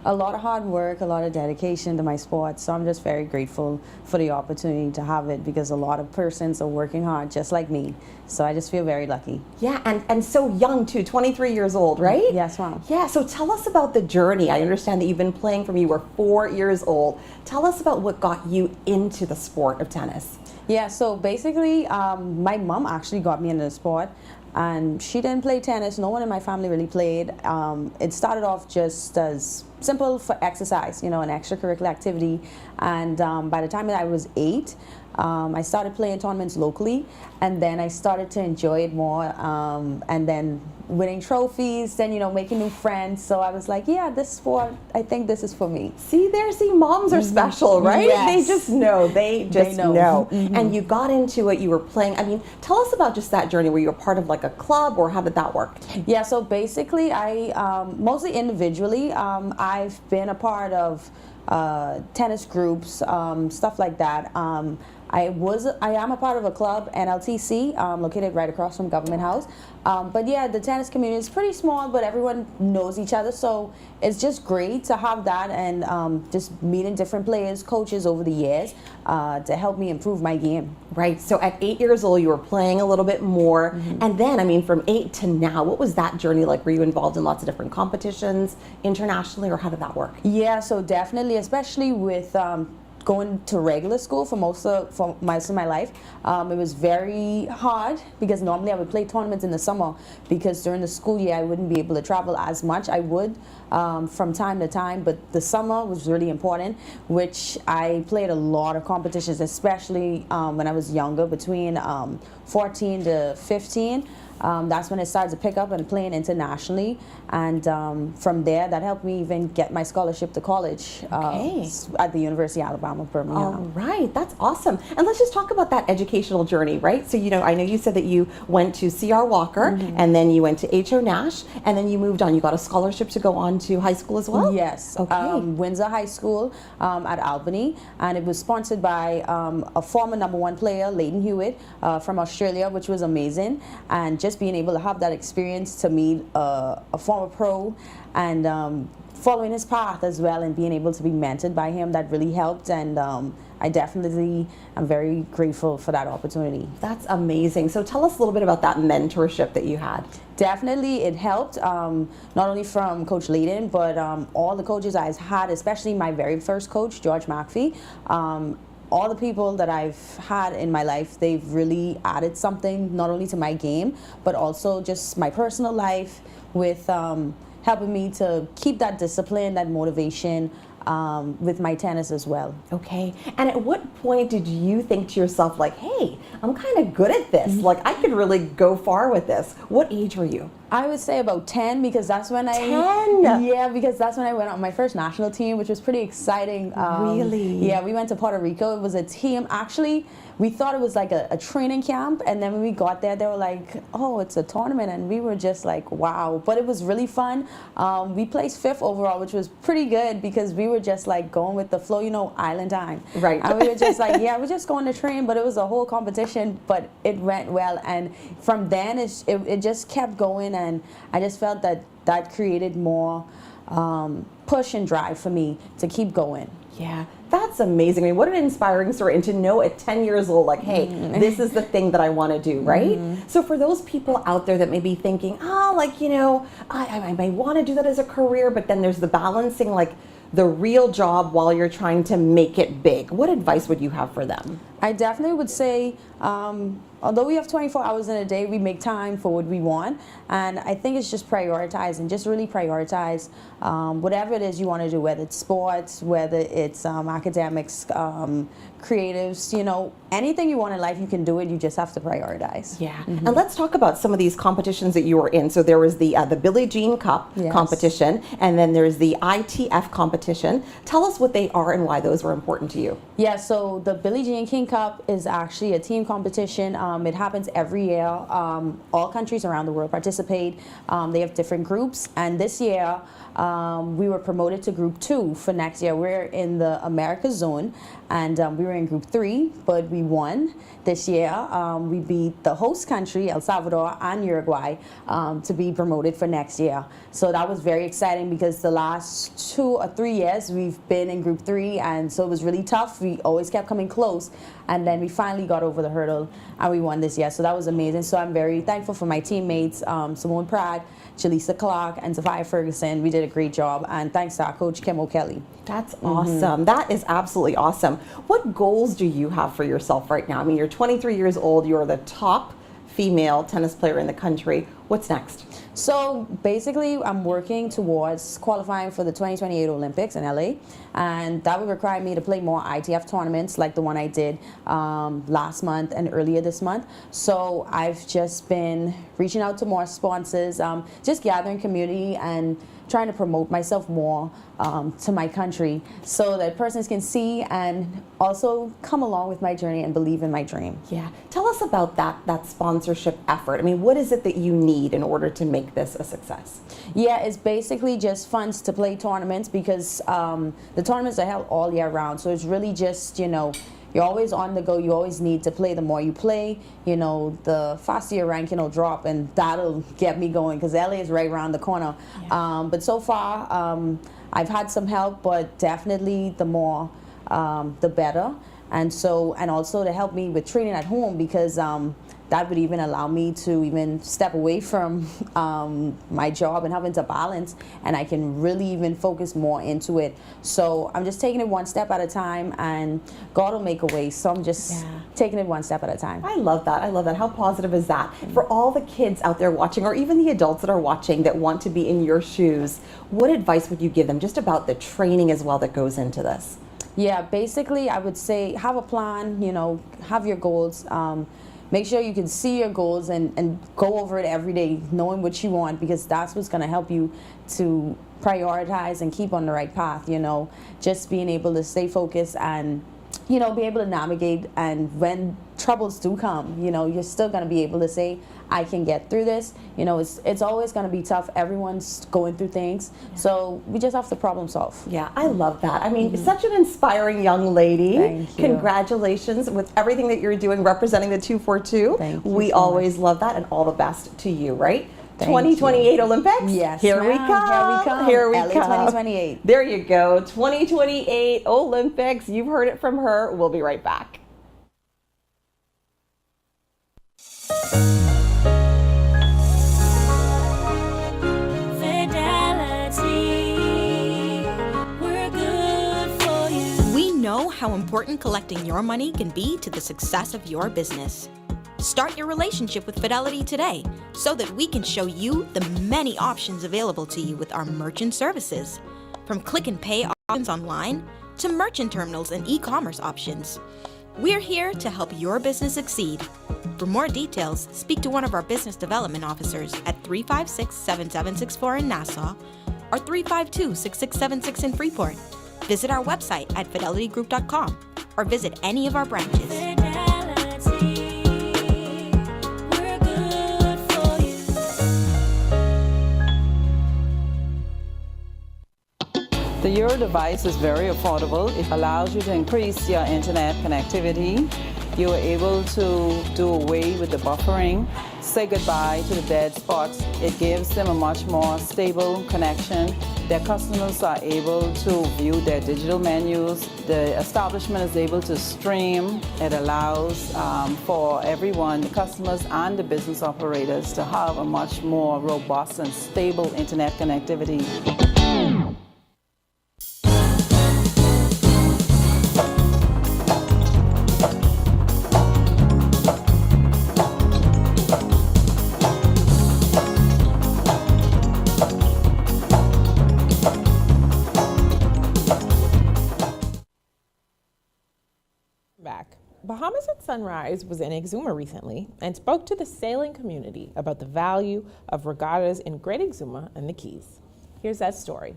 A lot of hard work, a lot of dedication to my sport. So I'm just very grateful for the opportunity to have it because a lot of persons are working hard just like me. So I just feel very lucky. Yeah, and so young too, 23 years old, right? Yes, ma'am. Yeah, so tell us about the journey. I understand that you've been playing from you were 4 years old. Tell us about what got you into the sport of tennis. Yeah, so basically my mom actually got me into the sport. And she didn't play tennis. No one in my family really played. It started off just as simple for exercise, you know, an extracurricular activity. And by the time that I was 8, I started playing tournaments locally, and then I started to enjoy it more, and then winning trophies, then, you know, making new friends. So I was like, yeah, this sport, I think this is for me. See, moms are special, right? Yes. They just know. They just know. Mm-hmm. And you got into it, you were playing. I mean, tell us about just that journey. Were you a part of like a club, or how did that work? Yeah, so basically I, mostly individually, I've been a part of tennis groups, stuff like that. I am a part of a club, NLTC, located right across from Government House. But yeah, the tennis community is pretty small, but everyone knows each other, so it's just great to have that and just meeting different players, coaches over the years to help me improve my game. Right, so at 8 years old, you were playing a little bit more, and then, I mean, from 8 to now, what was that journey like? Were you involved in lots of different competitions internationally, or how did that work? Yeah, so definitely, especially with going to regular school for most of my life. It was very hard because normally I would play tournaments in the summer because during the school year I wouldn't be able to travel as much. I would from time to time, but the summer was really important, which I played a lot of competitions, especially when I was younger, between 14 to 15. That's when it started to pick up and playing internationally, and from there that helped me even get my scholarship to college at the University of Alabama, Birmingham. All right, that's awesome. And let's just talk about that educational journey, right? So, you know, I know you said that you went to C.R. Walker, and then you went to H.O. Nash, and then you moved on. You got a scholarship to go on to high school as well? Yes, Okay. Windsor High School at Albany, and it was sponsored by a former #1 player, Leighton Hewitt, from Australia, which was amazing. And just being able to have that experience to meet a former pro and following his path as well, and being able to be mentored by him, that really helped. And I definitely am very grateful for that opportunity. That's amazing. So tell us a little bit about that mentorship that you had. Definitely, it helped, not only from Coach Leighton, but all the coaches I had, especially my very first coach, George McPhee. All the people that I've had in my life, they've really added something, not only to my game, but also just my personal life, with helping me to keep that discipline, that motivation, with my tennis as well. Okay. And at what point did you think to yourself, like, hey, I'm kind of good at this. Like, I could really go far with this. What age were you? I would say about 10, because that's when 10? Yeah, because that's when I went on my first national team, which was pretty exciting. Really? Yeah, we went to Puerto Rico. It was a team. Actually, we thought it was like a training camp, and then when we got there, they were like, oh, it's a tournament, and we were just like, wow. But it was really fun. We placed 5th overall, which was pretty good because we were just like going with the flow, you know, island time. Right. And we were just like, yeah, we're just going to train, but it was a whole competition, but it went well. And from then, it just kept going, and I just felt that created more push and drive for me to keep going. Yeah, that's amazing. I mean, what an inspiring story. And to know at 10 years old, like, hey, this is the thing that I want to do, right? So for those people out there that may be thinking, oh, like, you know, I may want to do that as a career, but then there's the balancing, like, the real job while you're trying to make it big. What advice would you have for them? I definitely would say, although we have 24 hours in a day, we make time for what we want. And I think it's just prioritizing, just really prioritize whatever it is you want to do, whether it's sports, whether it's academics, creatives, you know, anything you want in life, you can do it. You just have to prioritize. Yeah. And let's talk about some of these competitions that you were in. So there was the Billie Jean Cup competition, and then there's the ITF competition. Tell us what they are and why those were important to you. Yeah, so the Billie Jean King Cup is actually a team competition. It happens every year. All countries around the world participate. They have different groups, and this year we were promoted to Group 2 for next year. We're in the America zone, and we were in Group 3, but we won this year. We beat the host country, El Salvador and Uruguay, to be promoted for next year. So that was very exciting because the last 2 or 3 years we've been in Group 3, and so it was really tough. We always kept coming close, and then we finally got over the hurdle and we won this year. So that was amazing. So I'm very thankful for my teammates, Simone Pratt, Jaleesa Clark, and Sophia Ferguson. We did a great job, and thanks to our coach, Kim O'Kelly. That's awesome. That is absolutely awesome. What goals do you have for yourself right now? I mean, you're 23 years old. You're the top female tennis player in the country. What's next? So basically, I'm working towards qualifying for the 2028 Olympics in LA, and that would require me to play more ITF tournaments like the one I did last month and earlier this month. So I've just been reaching out to more sponsors, just gathering community and trying to promote myself more to my country so that persons can see and also come along with my journey and believe in my dream. Yeah. Tell us about that sponsorship effort. I mean, what is it that you need need in order to make this a success? Yeah, it's basically just funds to play tournaments because the tournaments are held all year round. So it's really just, you know, you're always on the go. You always need to play. The more you play, you know, the faster your ranking will drop, and that'll get me going because LA is right around the corner. Yeah. But so far, I've had some help, but definitely the more, the better. And also to help me with training at home because that would even allow me to even step away from my job and having to balance, and I can really even focus more into it. So I'm just taking it one step at a time, and God will make a way. So I'm just taking it one step at a time. I love that. I love that. How positive is that? For all the kids out there watching, or even the adults that are watching that want to be in your shoes, what advice would you give them just about the training as well that goes into this? Yeah, basically I would say have a plan, you know, have your goals. Make sure you can see your goals and go over it every day, knowing what you want, because that's what's going to help you to prioritize and keep on the right path, you know. Just being able to stay focused and, you know, be able to navigate, and when troubles do come, you know, you're still going to be able to say, I can get through this. You know, it's always going to be tough. Everyone's going through things. So we just have to problem solve. Yeah, I love that. I mean, such an inspiring young lady. Thank you. Congratulations with everything that you're doing representing the 242. Thank you we so always much. love that, and all the best to you, right? Thank 2028 you. Olympics? Yes, Here we ma'am. come. Here we LA come. 2028. There you go. 2028 Olympics. You've heard it from her. We'll be right back. We know how important collecting your money can be to the success of your business. Start your relationship with Fidelity today so that we can show you the many options available to you with our merchant services. From click and pay options online to merchant terminals and e-commerce options. We're here to help your business succeed. For more details, speak to one of our business development officers at 356-7764 in Nassau or 352-6676 in Freeport. Visit our website at fidelitygroup.com or visit any of our branches. The Euro device is very affordable. It allows you to increase your internet connectivity. You are able to do away with the buffering, say goodbye to the dead spots. It gives them a much more stable connection. Their customers are able to view their digital menus. The establishment is able to stream. It allows for everyone, the customers and the business operators, to have a much more robust and stable internet connectivity. Back. Bahamas at Sunrise was in Exuma recently and spoke to the sailing community about the value of regattas in Great Exuma and the Keys. Here's that story.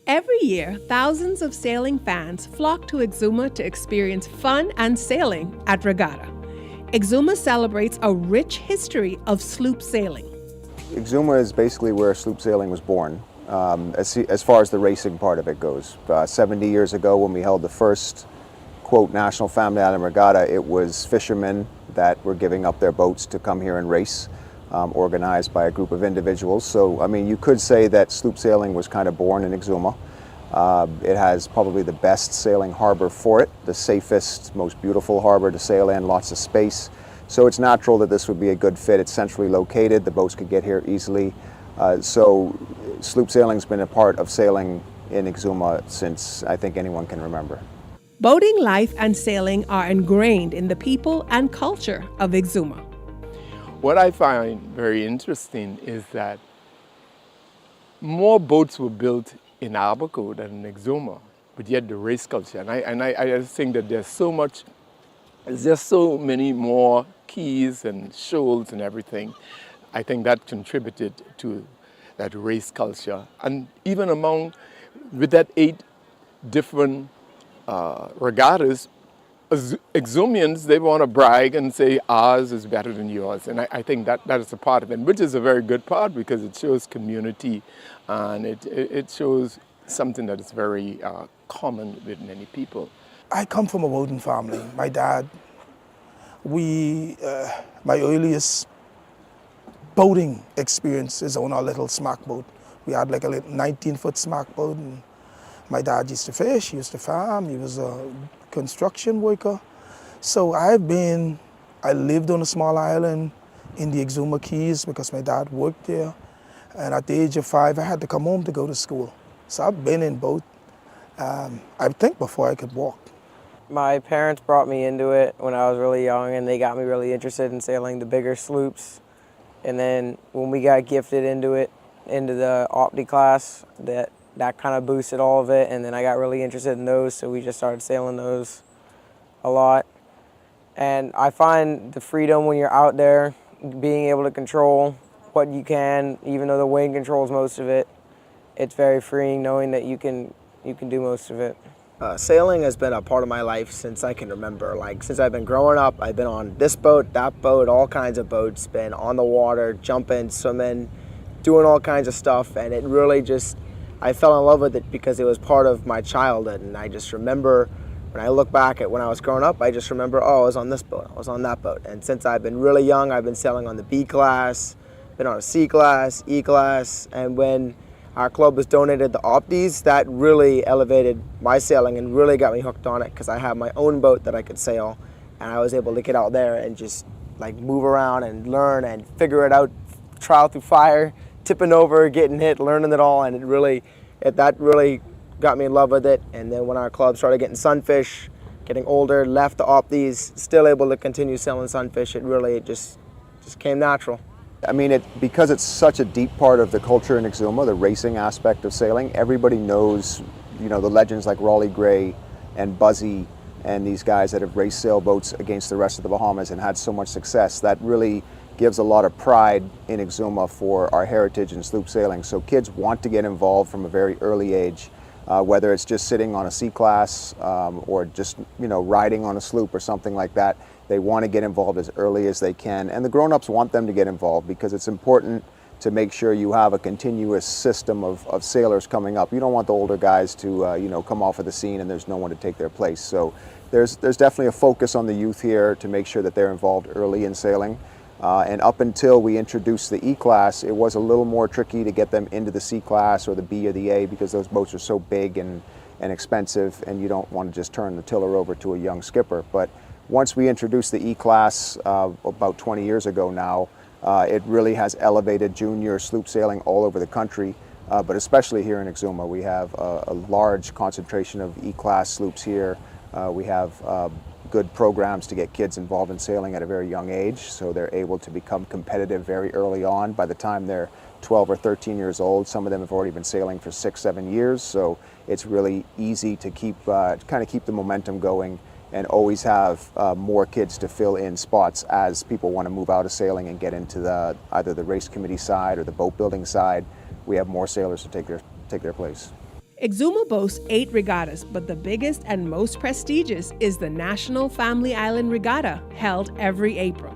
Every year, thousands of sailing fans flock to Exuma to experience fun and sailing at Regatta. Exuma celebrates a rich history of sloop sailing. Exuma is basically where sloop sailing was born, as far as the racing part of it goes. 70 years ago, when we held the first, quote, National Family Island Regatta, it was fishermen that were giving up their boats to come here and race, organized by a group of individuals. So, I mean, you could say that sloop sailing was kind of born in Exuma. It has probably the best sailing harbor for it, the safest, most beautiful harbor to sail in, lots of space. So it's natural that this would be a good fit. It's centrally located, the boats could get here easily. So sloop sailing's been a part of sailing in Exuma since I think anyone can remember. Boating life and sailing are ingrained in the people and culture of Exuma. What I find very interesting is that more boats were built in Abaco than in Exuma, but yet the race culture. And I just think that there's just so many more keys and shoals and everything. I think that contributed to that race culture. And even with that 8 different regattas, Exumians, they want to brag and say ours is better than yours. And I think that is a part of it, which is a very good part because it shows community and it shows something that is very common with many people. I come from a boating family. My dad, my earliest boating experience is on our little smack boat. We had like a little 19-foot smack boat, and my dad used to fish, he used to farm, he was a construction worker. So I lived on a small island in the Exuma Keys because my dad worked there. And at the age of 5, I had to come home to go to school. So I've been in boat, I think before I could walk. My parents brought me into it when I was really young, and they got me really interested in sailing the bigger sloops. And then when we got gifted into the Opti class, that kind of boosted all of it, and then I got really interested in those, so we just started sailing those a lot. And I find the freedom when you're out there, being able to control what you can, even though the wind controls most of it, it's very freeing knowing that you can do most of it. Sailing has been a part of my life since I can remember. Like, since I've been growing up, I've been on this boat, that boat, all kinds of boats, been on the water, jumping, swimming, doing all kinds of stuff, and it really just, I fell in love with it because it was part of my childhood. And I just remember, when I look back at when I was growing up, I just remember, oh, I was on this boat, I was on that boat. And since I've been really young, I've been sailing on the B class, been on a C class, E class, and when our club was donated the Optis, that really elevated my sailing and really got me hooked on it because I have my own boat that I could sail, and I was able to get out there and just like move around and learn and figure it out, trial through fire, tipping over, getting hit, learning it all, and that really got me in love with it. And then when our club started getting sunfish, getting older, left the Optis, still able to continue selling sunfish, it just came natural. I mean, because it's such a deep part of the culture in Exuma, the racing aspect of sailing, everybody knows, the legends like Raleigh Gray and Buzzy and these guys that have raced sailboats against the rest of the Bahamas and had so much success. That really gives a lot of pride in Exuma for our heritage in sloop sailing. So kids want to get involved from a very early age, whether it's just sitting on a C class or just, riding on a sloop or something like that. They want to get involved as early as they can, and the grown-ups want them to get involved because it's important to make sure you have a continuous system of sailors coming up. You don't want the older guys to come off of the scene and there's no one to take their place. So there's definitely a focus on the youth here to make sure that they're involved early in sailing. And up until we introduced the E class, it was a little more tricky to get them into the C class or the B or the A because those boats are so big and expensive, and you don't want to just turn the tiller over to a young skipper. But once we introduced the E class about 20 years ago now, it really has elevated junior sloop sailing all over the country, but especially here in Exuma. We have a large concentration of E class sloops here. We have good programs to get kids involved in sailing at a very young age, so they're able to become competitive very early on. By the time they're 12 or 13 years old, some of them have already been sailing for 6-7 years, so it's really easy to keep the momentum going and always have more kids to fill in spots as people want to move out of sailing and get into either the race committee side or the boat building side. We have more sailors to take their place. Exuma boasts 8 regattas, but the biggest and most prestigious is the National Family Island Regatta, held every April.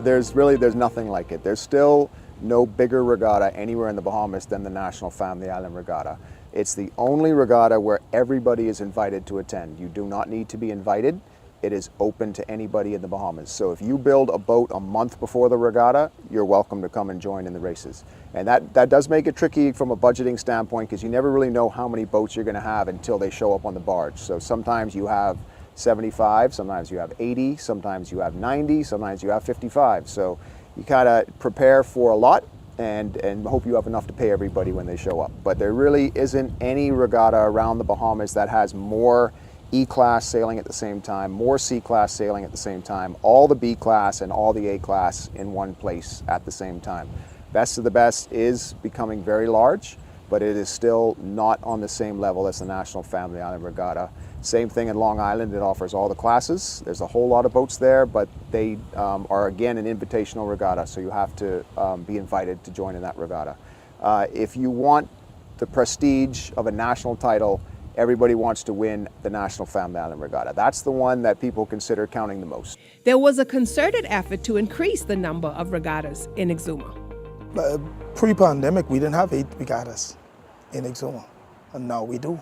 There's nothing like it. There's still no bigger regatta anywhere in the Bahamas than the National Family Island Regatta. It's the only regatta where everybody is invited to attend. You do not need to be invited. It is open to anybody in the Bahamas. So if you build a boat a month before the regatta, you're welcome to come and join in the races. And that does make it tricky from a budgeting standpoint because you never really know how many boats you're going to have until they show up on the barge. So sometimes you have 75, sometimes you have 80, sometimes you have 90, sometimes you have 55. So you kind of prepare for a lot and hope you have enough to pay everybody when they show up. But there really isn't any regatta around the Bahamas that has more E-class sailing at the same time, more C-class sailing at the same time, all the B-class and all the A-class in one place at the same time. Best of the Best is becoming very large, but it is still not on the same level as the National Family Island Regatta. Same thing in Long Island, it offers all the classes. There's a whole lot of boats there, but they are again an invitational regatta, so you have to be invited to join in that regatta. If you want the prestige of a national title, everybody wants to win the National Family Island Regatta. That's the one that people consider counting the most. There was a concerted effort to increase the number of regattas in Exuma. Pre-pandemic, we didn't have 8 regattas in Exuma, and now we do.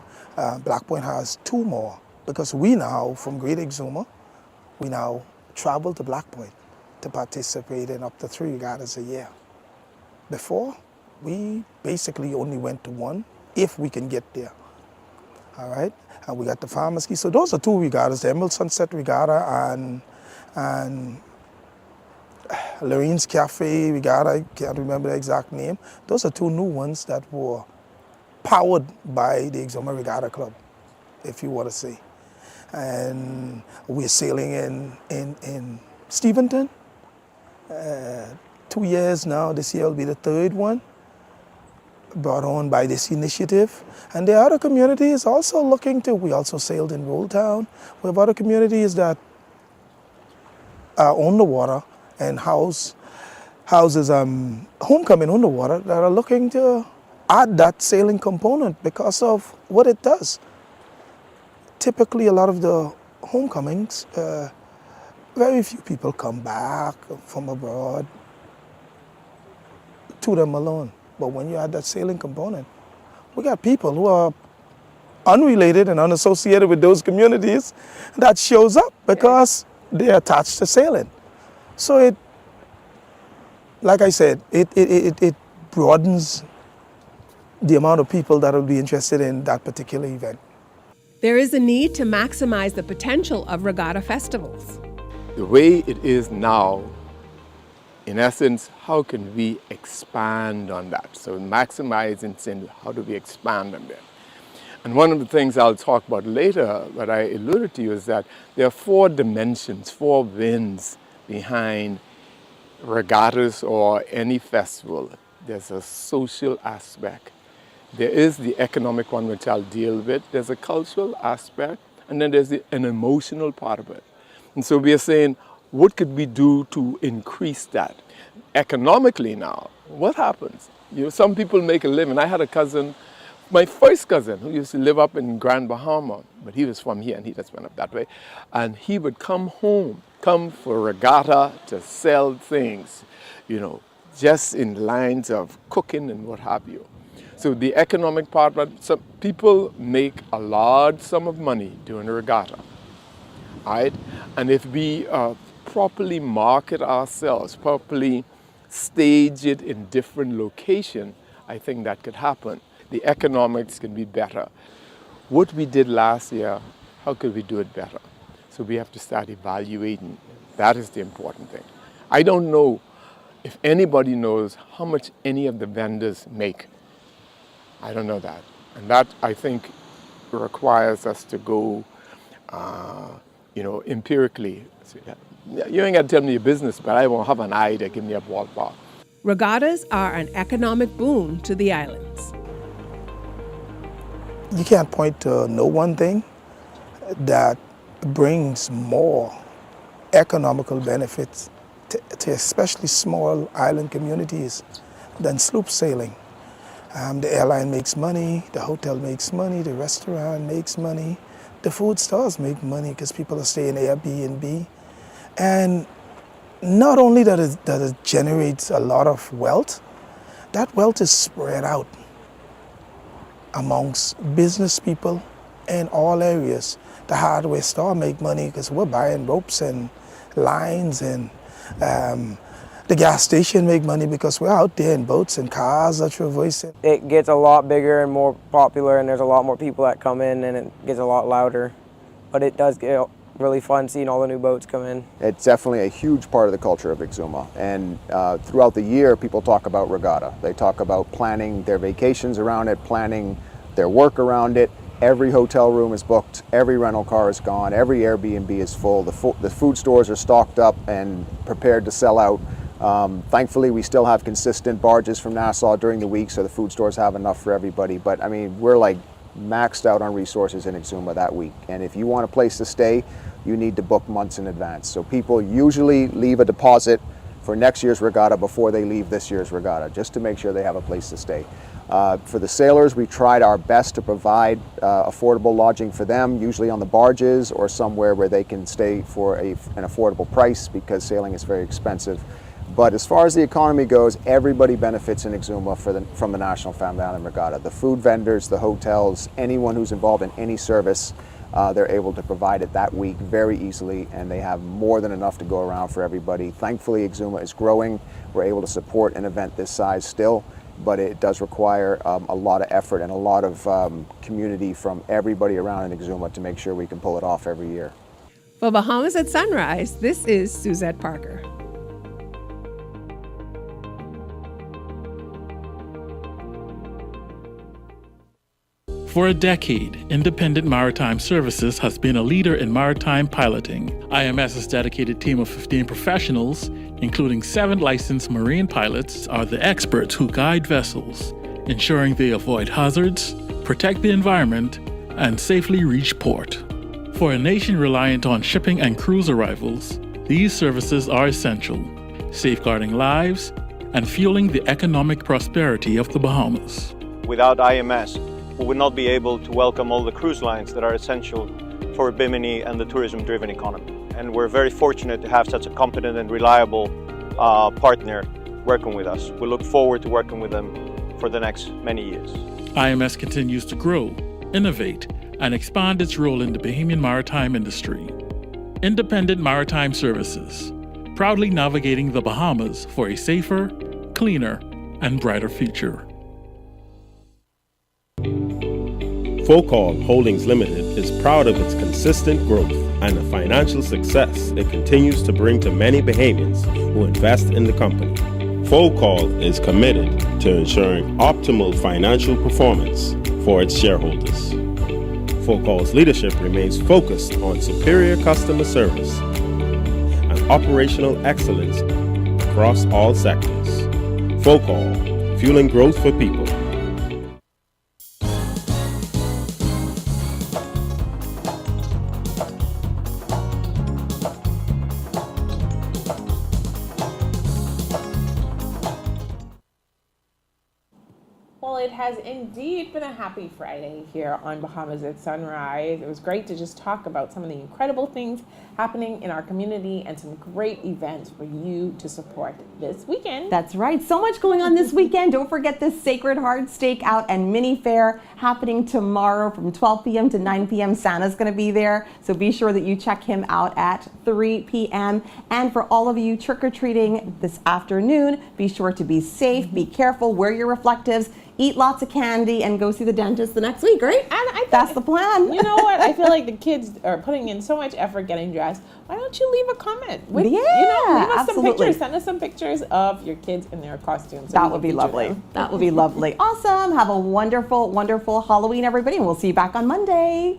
Black Point has 2 more, because we now, from Great Exuma, we now travel to Black Point to participate in up to 3 regattas a year. Before, we basically only went to 1, if we can get there. All right, and we got the Farmers Ski. So those are 2 regattas, the Emerald Sunset Regatta and Lorene's Cafe Regatta, I can't remember the exact name. Those are 2 new ones that were powered by the Exuma Regatta Club, if you want to say. And we're sailing in Steventon. 2 years now, this year will be the 3rd one, brought on by this initiative. And there are other communities also looking to, we also sailed in Roll Town. We have other communities that are on the water and houses homecoming on the water that are looking to add that sailing component because of what it does. Typically, a lot of the homecomings, very few people come back from abroad to them alone. But when you add that sailing component, we got people who are unrelated and unassociated with those communities that shows up because they're attached to sailing. So it, like I said, it broadens the amount of people that will be interested in that particular event. There is a need to maximize the potential of regatta festivals. The way it is now, in essence, how can we expand on that? So maximizing, saying, how do we expand on that? And one of the things I'll talk about later, but I alluded to, is that there are 4 dimensions, 4 winds behind regattas or any festival. There's a social aspect. There is the economic one, which I'll deal with. There's a cultural aspect, and then there's an emotional part of it. And so we are saying, what could we do to increase that? Economically now, what happens? Some people make a living. I had a cousin, my first cousin, who used to live up in Grand Bahamas, but he was from here and he just went up that way. And he would come home, come for regatta to sell things, just in lines of cooking and what have you. So the economic part, but some people make a large sum of money doing a regatta, right? And if we properly market ourselves, properly stage it in different locations, I think that could happen. The economics can be better. What we did last year, how could we do it better? So we have to start evaluating. That is the important thing. I don't know if anybody knows how much any of the vendors make. I don't know that. And that, I think, requires us to go, empirically. So, you ain't got to tell me your business, but I won't have an eye to give me a ballpark. Regattas are an economic boon to the islands. You can't point to no one thing that brings more economical benefits to especially small island communities than sloop sailing. The airline makes money, the hotel makes money, the restaurant makes money, the food stores make money because people are staying Airbnb. And not only that it generates a lot of wealth, that wealth is spread out amongst business people in all areas. The hardware store make money because we're buying ropes and lines, and the gas station make money because we're out there in boats and cars are traversing. It gets a lot bigger and more popular, and there's a lot more people that come in, and it gets a lot louder. But it does get really fun seeing all the new boats come in. It's definitely a huge part of the culture of Exuma. And throughout the year, people talk about regatta. They talk about planning their vacations around it, planning their work around it. Every hotel room is booked, every rental car is gone, every Airbnb is full. The food stores are stocked up and prepared to sell out. Thankfully, we still have consistent barges from Nassau during the week, so the food stores have enough for everybody. But I mean, we're like maxed out on resources in Exuma that week. And if you want a place to stay, you need to book months in advance. So people usually leave a deposit for next year's regatta before they leave this year's regatta, just to make sure they have a place to stay. For the sailors, we tried our best to provide affordable lodging for them, usually on the barges or somewhere where they can stay for an affordable price because sailing is very expensive. But as far as the economy goes, everybody benefits in Exuma from the National Family Island Regatta. The food vendors, the hotels, anyone who's involved in any service, they're able to provide it that week very easily, and they have more than enough to go around for everybody. Thankfully, Exuma is growing. We're able to support an event this size still, but it does require a lot of effort and a lot of community from everybody around in Exuma to make sure we can pull it off every year. For Bahamas at Sunrise, this is Suzette Parker. For a decade, Independent Maritime Services has been a leader in maritime piloting. IMS's dedicated team of 15 professionals, including 7 licensed marine pilots, are the experts who guide vessels, ensuring they avoid hazards, protect the environment, and safely reach port. For a nation reliant on shipping and cruise arrivals, these services are essential, safeguarding lives and fueling the economic prosperity of the Bahamas. Without IMS, we would not be able to welcome all the cruise lines that are essential for Bimini and the tourism-driven economy. And we're very fortunate to have such a competent and reliable partner working with us. We look forward to working with them for the next many years. IMS continues to grow, innovate, and expand its role in the Bahamian maritime industry. Independent Maritime Services, proudly navigating the Bahamas for a safer, cleaner, and brighter future. Focal Holdings Limited is proud of its consistent growth and the financial success it continues to bring to many Bahamians who invest in the company. Focal is committed to ensuring optimal financial performance for its shareholders. Focal's leadership remains focused on superior customer service and operational excellence across all sectors. Focal, fueling growth for people. Well, it has indeed been a happy Friday here on Bahamas at Sunrise. It was great to just talk about some of the incredible things happening in our community and some great events for you to support this weekend. That's right. So much going on this weekend. Don't forget this Sacred Heart Stakeout and Mini Fair happening tomorrow from 12 p.m. to 9 p.m. Santa's going to be there. So be sure that you check him out at 3 p.m. And for all of you trick-or-treating this afternoon, be sure to be safe, be careful, wear your reflectives, eat lots of candy, and go see the dentist the next week, right? And that's the plan. You know what? I feel like the kids are putting in so much effort getting dressed. Why don't you leave a comment? Leave us absolutely. some pictures. Send us some pictures of your kids in their costumes. That would be lovely. That would be lovely. Awesome. Have a wonderful, wonderful Halloween, everybody, and we'll see you back on Monday.